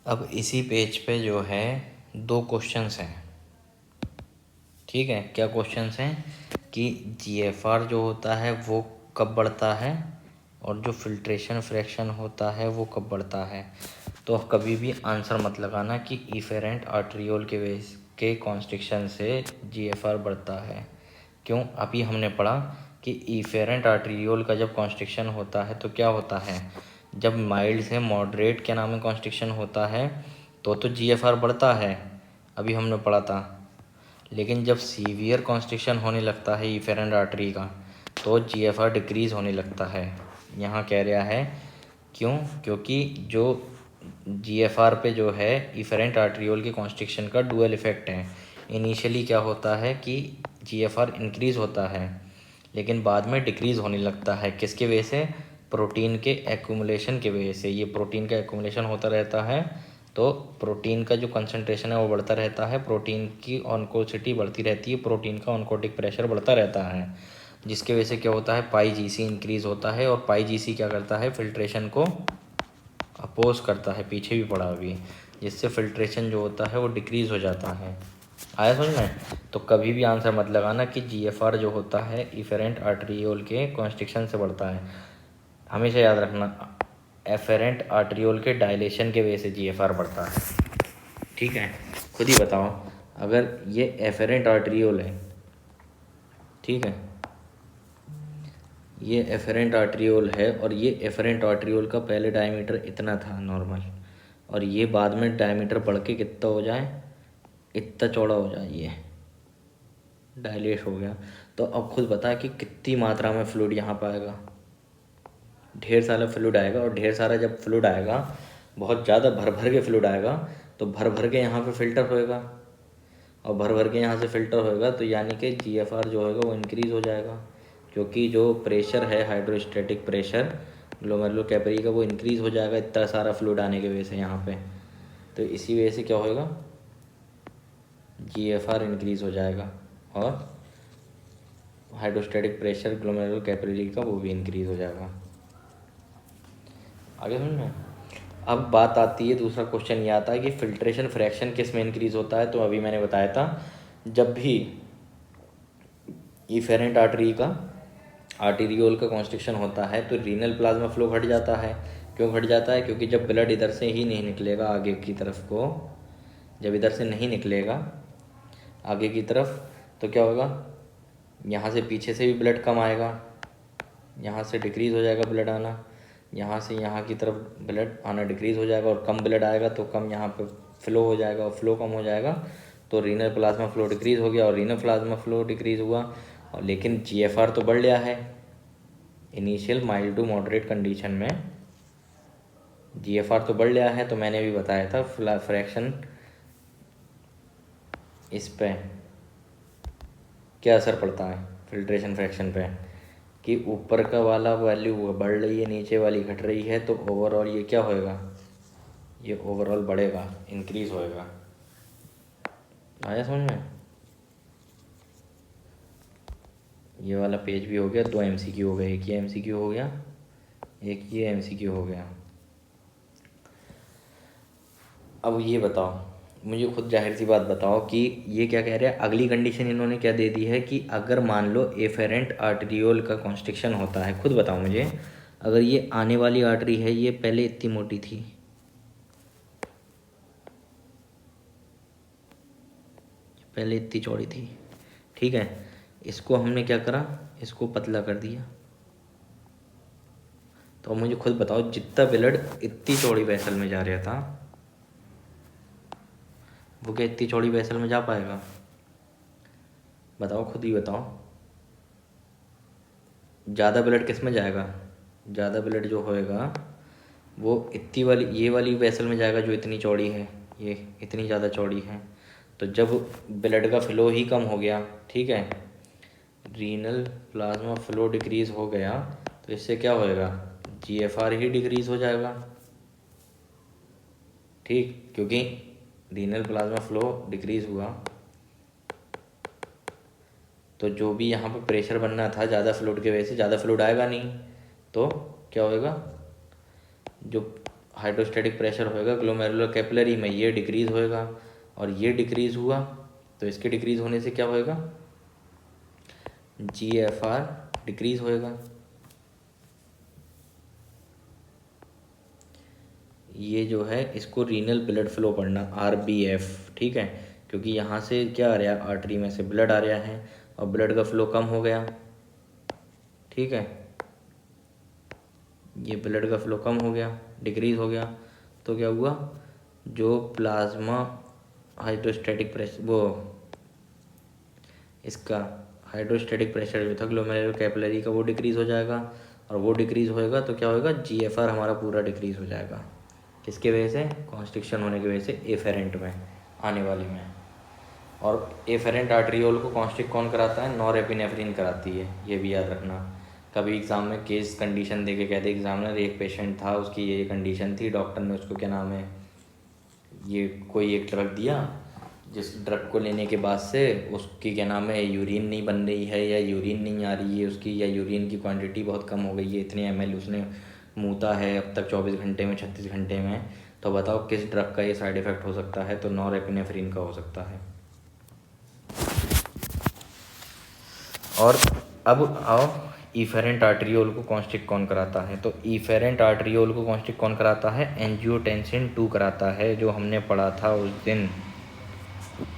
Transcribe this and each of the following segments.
अब इसी पेज पे जो है 2 क्वेश्चंस हैं। ठीक है, क्या क्वेश्चंस हैं कि जीएफआर जो होता है वो कब बढ़ता है और जो फिल्ट्रेशन फ्रैक्शन होता है वो कब बढ़ता है। तो कभी भी आंसर मत लगाना कि इफेरेंट आर्ट्रियोल के वेस के कॉन्स्ट्रिक्शन से जीएफआर बढ़ता है। क्यों? अभी हमने पढ़ा कि इफेरेंट आर्ट्रियोल का जब कॉन्स्ट्रिक्शन होता है तो क्या होता है, जब माइल्ड से मॉडरेट क्या नाम है कॉन्स्ट्रिक्शन होता है तो जीएफआर बढ़ता है, अभी हमने पढ़ा था। लेकिन जब सीवियर कॉन्स्ट्रिक्शन होने लगता है इफेरेंट आर्टरी का तो जीएफआर डिक्रीज़ होने लगता है। यहाँ कह रहा है क्यों? क्योंकि जो जीएफआर पे जो है इफेरेंट आर्ट्रियोल के कॉन्स्ट्रिक्शन का डुअल इफेक्ट है। इनिशियली क्या होता है कि जीएफआर इंक्रीज़ होता है लेकिन बाद में डिक्रीज़ होने लगता है। किसके वजह से? प्रोटीन के एक्यूमुलेशन के वजह से। ये प्रोटीन का एक्यूमुलेशन होता रहता है तो प्रोटीन का जो कंसंट्रेशन है वो बढ़ता रहता है, प्रोटीन की ऑन्कोसिटी बढ़ती रहती है, प्रोटीन का ऑन्कोटिक प्रेशर बढ़ता रहता है, जिसके वजह से क्या होता है, पाई जीसी इंक्रीज़ होता है। और पाई जीसी क्या करता है, फिल्ट्रेशन को अपोज करता है, पीछे भी पड़ा अभी, जिससे फिल्ट्रेशन जो होता है वो डिक्रीज़ हो जाता है। आया समझ में? तो कभी भी आंसर मत लगाना कि जीएफआर जो होता है इफेरेंट आर्ट्रियोल के कॉन्स्ट्रिक्शन से बढ़ता है। हमेशा याद रखना एफेरेंट आर्ट्रियोल के डायलेशन के वजह से जीएफआर बढ़ता है। ठीक है, खुद ही बताओ, अगर ये एफेरेंट आर्ट्रियोल है, ठीक है, ये एफेरेंट आर्ट्रियोल है और ये एफेरेंट आर्ट्रियोल का पहले डायमीटर इतना था नॉर्मल, और ये बाद में डायमीटर बढ़ के कितना हो जाए, इतना चौड़ा हो जाए, ये डायलेट हो गया। तो अब खुद बता कि कितनी मात्रा में फ्लूइड यहाँ पर आएगा, ढेर सारा फ्लूइड आएगा। और ढेर सारा जब फ्लूइड आएगा, बहुत ज़्यादा भर भर के फ्लूइड आएगा, तो भर भर के यहाँ पे फिल्टर होएगा, और भर भर के यहाँ से फिल्टर होएगा तो यानी कि जीएफआर जो होएगा वो इंक्रीज़ हो जाएगा, क्योंकि जो प्रेशर है हाइड्रोस्टैटिक प्रेशर ग्लोमेरुलोर का वो इंक्रीज़ हो जाएगा इतना सारा फ्लूइड आने की वजह से यहाँ पे। तो इसी वजह से क्या होएगा, जीएफआर इंक्रीज़ हो जाएगा और हाइड्रोस्टैटिक प्रेशर ग्लोमेरुलोर का वो भी इंक्रीज़ हो जाएगा। आगे समझ में? अब बात आती है, दूसरा क्वेश्चन ये आता है कि फिल्ट्रेशन फ्रैक्शन किस में इंक्रीज़ होता है। तो अभी मैंने बताया था, जब भी इफेरेंट आर्टीरियोल का कॉन्स्ट्रिक्शन होता है तो रीनल प्लाज्मा फ्लो घट जाता है। क्यों घट जाता है? क्योंकि जब ब्लड इधर से ही नहीं निकलेगा आगे की तरफ को, जब इधर से नहीं निकलेगा आगे की तरफ तो क्या होगा, यहाँ से पीछे से भी ब्लड कम आएगा, यहाँ से डिक्रीज़ हो जाएगा ब्लड आना, यहाँ से यहाँ की तरफ ब्लड आना डिक्रीज़ हो जाएगा, और कम ब्लड आएगा तो कम यहाँ पे फ्लो हो जाएगा, और फ्लो कम हो जाएगा तो रीनल प्लाज्मा फ्लो डिक्रीज़ हो गया, और रीनल प्लाज्मा फ्लो डिक्रीज़ हुआ। और लेकिन जीएफआर तो बढ़ गया है, initial mild to moderate condition में जीएफआर तो बढ़ गया है। तो मैंने अभी बताया था फ्रैक्शन, इस पे क्या असर पड़ता है फिल्ट्रेशन फ्रैक्शन पे, कि ऊपर का वाला वैल्यू बढ़ रही है, नीचे वाली घट रही है, तो ओवरऑल ये क्या होएगा, ये ओवरऑल बढ़ेगा, इंक्रीज़ होएगा। आया समझ में? ये वाला पेज भी हो गया, 2 एमसीक्यू हो गए, एक ये एमसीक्यू हो गया, एक ये एमसीक्यू हो गया। अब ये बताओ, मुझे खुद जाहिर सी बात बताओ कि ये क्या कह रहे हैं, अगली कंडीशन इन्होंने क्या दे दी है कि अगर मान लो एफेरेंट आर्टरियोल का कॉन्स्ट्रिक्शन होता है, खुद बताओ मुझे, अगर ये आने वाली आर्टरी है, ये पहले इतनी मोटी थी, पहले इतनी चौड़ी थी, ठीक है, इसको हमने क्या करा, इसको पतला कर दिया। तो मुझे खुद बताओ, जितना ब्लड इतनी चौड़ी वेसल में जा रहा था वो क्या इतनी चौड़ी वेसल में जा पाएगा? बताओ, खुद ही बताओ। ज़्यादा ब्लड किस में जाएगा, ज़्यादा ब्लड जो होएगा वो इतनी वाली, ये वाली वेसल में जाएगा जो इतनी चौड़ी है, ये इतनी ज़्यादा चौड़ी है। तो जब ब्लड का फ्लो ही कम हो गया, ठीक है, रीनल प्लाज्मा फ्लो डिक्रीज़ हो गया, तो इससे क्या होएगा, जीएफआर ही डिक्रीज़ हो जाएगा, ठीक, क्योंकि रीनल प्लाज्मा फ्लो डिक्रीज़ हुआ तो जो भी यहाँ पे प्रेशर बनना था ज़्यादा फ्लूइड की वजह से, ज़्यादा फ्लूइड आएगा नहीं, तो क्या होएगा, जो हाइड्रोस्टैटिक प्रेशर होएगा ग्लोमेरुलर कैपिलरी में, ये डिक्रीज़ होएगा और ये डिक्रीज़ हुआ, तो इसके डिक्रीज़ होने से क्या होएगा, GFR डिक्रीज़ होएगा। ये जो है इसको रीनल ब्लड फ्लो पढ़ना, RBF, ठीक है, क्योंकि यहाँ से क्या आ रहा है, आर्टरी में से ब्लड आ रहा है और ब्लड का फ्लो कम हो गया, ठीक है, ये ब्लड का फ्लो कम हो गया, डिक्रीज़ हो गया, तो क्या हुआ, जो प्लाज्मा हाइड्रोस्टैटिक प्रेशर, वो इसका हाइड्रोस्टैटिक प्रेशर जो था ग्लोमेरुलर कैपिलरी का, वो डिक्रीज़ हो जाएगा और वो डिक्रीज़ होएगा तो क्या होएगा, GFR हमारा पूरा डिक्रीज़ हो जाएगा। किसके वजह से, कॉन्स्ट्रिक्शन होने की वजह से एफेरेंट में आने वाली में। और एफेरेंट आर्टरियोल को कॉन्स्ट्रिक्ट कौन कराता है, नॉरएपिनेफ्रिन कराती है, ये भी याद रखना। कभी एग्ज़ाम में केस कंडीशन दे के कहते एग्जामिनर, एक पेशेंट था उसकी ये कंडीशन थी, डॉक्टर ने उसको क्या नाम है, ये कोई एक ड्रग दिया, जिस ड्रग को लेने के बाद से उसकी क्या नाम है, यूरिन नहीं बन रही है या यूरिन नहीं आ रही है उसकी, या यूरिन की क्वांटिटी बहुत कम हो गई है, इतने ml उसने मूता है अब तक 24 घंटे में, 36 घंटे में, तो बताओ किस ड्रग का ये साइड इफ़ेक्ट हो सकता है, तो नॉरएपिनेफ्रिन का हो सकता है। और अब आओ, इफेरेंट आर्टरियोल को कॉन्स्ट्रिक्ट कौन कराता है, तो इफेरेंट आर्टरियोल को कॉन्स्ट्रिक्ट कौन कराता है, एंजियोटेंसिन 2 कराता है, जो हमने पढ़ा था उस दिन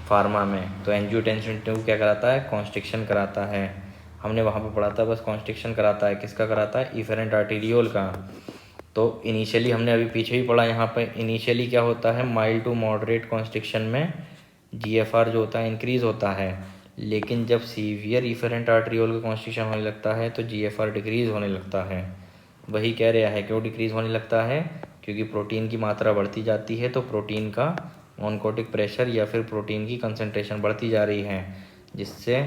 फार्मा में। तो एंजियोटेंसिन 2 क्या कराता है, कॉन्स्ट्रिक्शन कराता है, हमने वहाँ पे पढ़ा था, बस कॉन्स्ट्रिक्शन कराता है, किसका कराता है, इफेरेंट आर्टरियोल का। तो इनिशियली हमने अभी पीछे ही पढ़ा, यहाँ पे इनिशियली क्या होता है, माइल्ड टू मॉडरेट कॉन्स्ट्रिक्शन में GFR जो होता है इंक्रीज़ होता है, लेकिन जब सीवियर इफेरेंट आर्टरियोल का कॉन्स्ट्रिक्शन होने लगता है तो GFR डिक्रीज़ होने लगता है। वही कह रहा है, क्यों डिक्रीज़ होने लगता है, क्योंकि प्रोटीन की मात्रा बढ़ती जाती है, तो प्रोटीन का ऑनकोटिक प्रेशर या फिर प्रोटीन की कंसंट्रेशन बढ़ती जा रही है, जिससे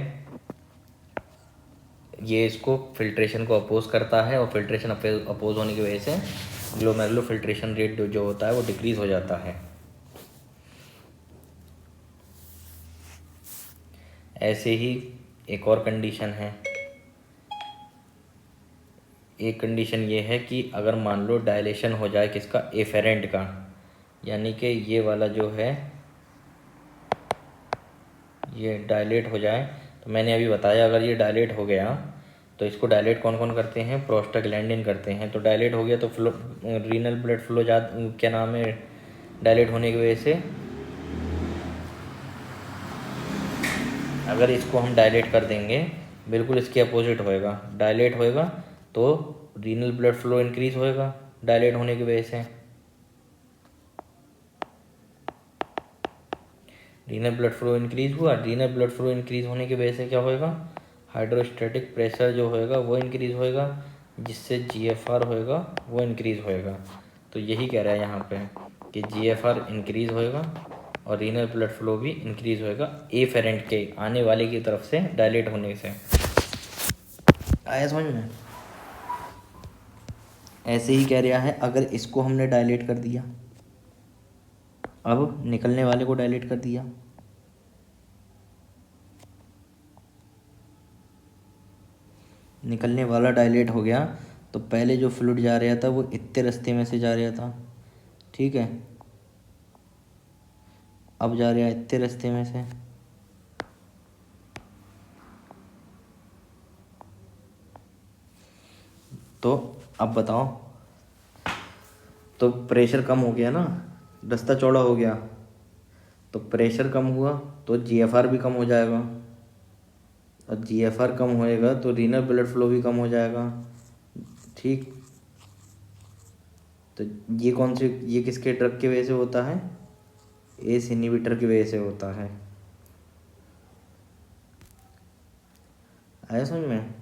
ये इसको फिल्ट्रेशन को अपोज करता है, और फिल्ट्रेशन अपोज होने की वजह से ग्लोमेरुलर फिल्ट्रेशन रेट जो होता है वो डिक्रीज़ हो जाता है। ऐसे ही एक और कंडीशन है, एक कंडीशन ये है कि अगर मान लो डायलेशन हो जाए किसका, एफेरेंट का, यानी कि ये वाला जो है ये डायलेट हो जाए, तो मैंने अभी बताया अगर ये डायलेट हो गया तो इसको डायलेट कौन कौन करते हैं, प्रोस्टाग्लैंडिन करते हैं। तो डायलेट हो गया तो फ्लो, रीनल ब्लड फ्लो क्या नाम है, डायलेट होने की वजह से अगर इसको हम डायलेट कर देंगे, बिल्कुल इसके अपोजिट होएगा, डायलेट होएगा तो रीनल ब्लड फ्लो इंक्रीज होएगा डायलेट होने की वजह से। रीनल ब्लड फ्लो इंक्रीज हुआ, रीनल ब्लड फ्लो इंक्रीज होने की वजह से क्या होएगा, हाइड्रोस्टैटिक प्रेशर जो होएगा वो इंक्रीज होएगा, जिससे GFR होएगा वो इंक्रीज होएगा। तो यही कह रहा है यहाँ पे कि GFR इंक्रीज होएगा और रीनल ब्लड फ्लो भी इंक्रीज होएगा एफेरेंट के आने वाले की तरफ से डायलेट होने से। आया समझ में? ऐसे ही कह रहा है, अगर इसको हमने डायलेट कर दिया, अब निकलने वाले को डायलेट कर दिया, निकलने वाला डायलेट हो गया, तो पहले जो फ्लूइड जा रहा था वो इतने रास्ते में से जा रहा था, ठीक है, अब जा रहा है इतने रास्ते में से, तो अब बताओ, तो प्रेशर कम हो गया ना, रास्ता चौड़ा हो गया, तो प्रेशर कम हुआ तो GFR भी कम हो जाएगा, और GFR कम होएगा तो रीनल ब्लड फ्लो भी कम हो जाएगा, ठीक। तो ये कौन से, ये किसके ड्रग की वजह से होता है, एस इनहिबिटर की वजह से होता है। आया समझ में?